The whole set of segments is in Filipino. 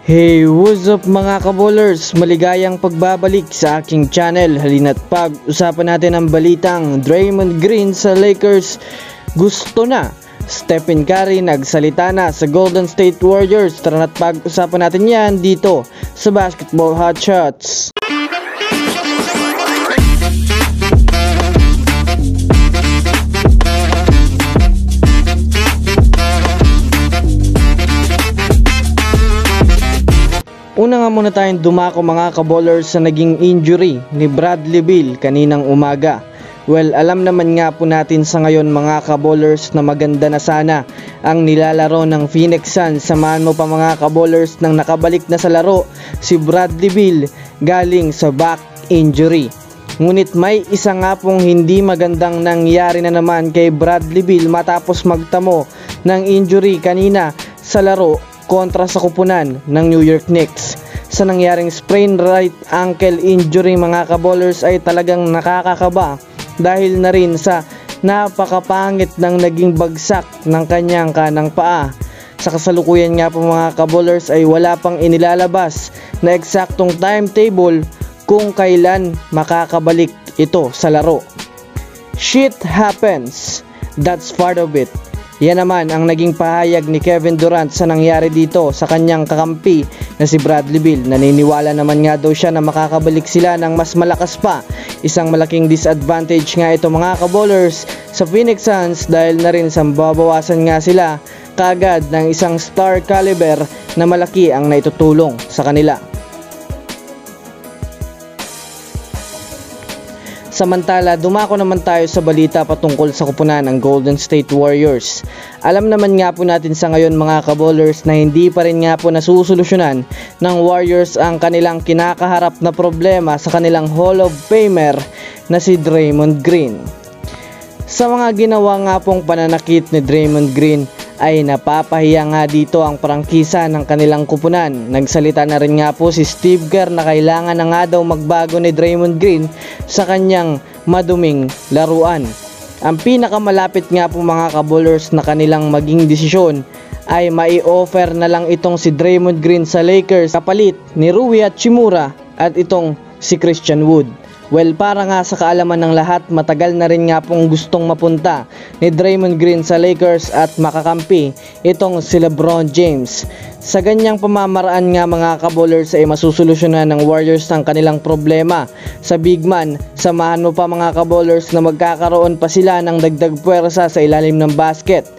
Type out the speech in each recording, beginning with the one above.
Hey, what's up mga kabowlers? Maligayang pagbabalik sa aking channel. Halina't pag-usapan natin ang balitang Draymond Green sa Lakers gusto na. Stephen Curry nagsalita na sa Golden State Warriors. Tara na't pag-usapan natin yan dito sa Basketball Hot Shots. Una nga muna tayong dumako mga kabowlers sa naging injury ni Bradley Beal kaninang umaga. Well, alam naman nga po natin sa ngayon mga kabowlers na maganda na sana ang nilalaro ng Phoenix Suns. Samahan mo pa mga kabowlers nang nakabalik na sa laro si Bradley Beal galing sa back injury. Ngunit may isa nga pong hindi magandang nangyari na naman kay Bradley Beal matapos magtamo ng injury kanina sa laro kontra sa kupunan ng New York Knicks. Sa nangyaring sprained right ankle injury mga kabowlers ay talagang nakakakaba dahil na rin sa napakapangit ng naging bagsak ng kanyang kanang paa. Sa kasalukuyan nga po mga kabowlers ay wala pang inilalabas na eksaktong timetable kung kailan makakabalik ito sa laro. Shit happens, that's part of it. Yan naman ang naging pahayag ni Kevin Durant sa nangyari dito sa kanyang kakampi na si Bradley Beal. Naniniwala naman nga daw siya na makakabalik sila ng mas malakas pa. Isang malaking disadvantage nga ito mga kabowlers sa Phoenix Suns dahil na rin sa babawasan nga sila kagad ng isang star caliber na malaki ang naitutulong sa kanila. Samantala, dumako naman tayo sa balita patungkol sa kupunan ng Golden State Warriors. Alam naman nga po natin sa ngayon mga kabowlers na hindi pa rin nga po nasusolusyonan ng Warriors ang kanilang kinakaharap na problema sa kanilang Hall of Famer na si Draymond Green. Sa mga ginawa nga pong pananakit ni Draymond Green ay napapahiya nga dito ang prangkisa ng kanilang kupunan. Nagsalita na rin nga po si Steve Kerr na kailangan na nga daw magbago ni Draymond Green sa kanyang maduming laruan. Ang pinakamalapit nga po mga kabowlers na kanilang maging desisyon ay mai-offer na lang itong si Draymond Green sa Lakers kapalit ni Rui Hachimura at itong si Christian Wood. Well, para nga sa kaalaman ng lahat, matagal na rin nga pong gustong mapunta ni Draymond Green sa Lakers at makakampi itong si LeBron James. Sa ganyang pamamaraan nga mga kabowlers ay masusolusyonan ng Warriors ang kanilang problema sa big man. Samahan mo pa mga kabowlers na magkakaroon pa sila ng dagdag puwersa sa ilalim ng basket.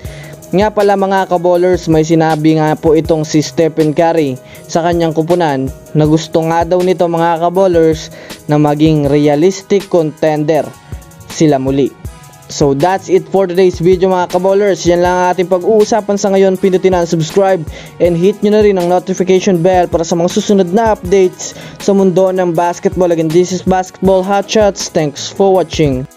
Nga pala mga kabowlers, may sinabi nga po itong si Stephen Curry sa kanyang kupunan na gusto nga daw nito mga kabowlers na maging realistic contender sila muli. So that's it for today's video mga kabowlers. Yan lang ang ating pag-uusapan sa ngayon. Pindutin na ang subscribe and hit nyo na rin ang notification bell para sa mga susunod na updates sa mundo ng basketball. Again, this is Basketball Hot Shots. Thanks for watching.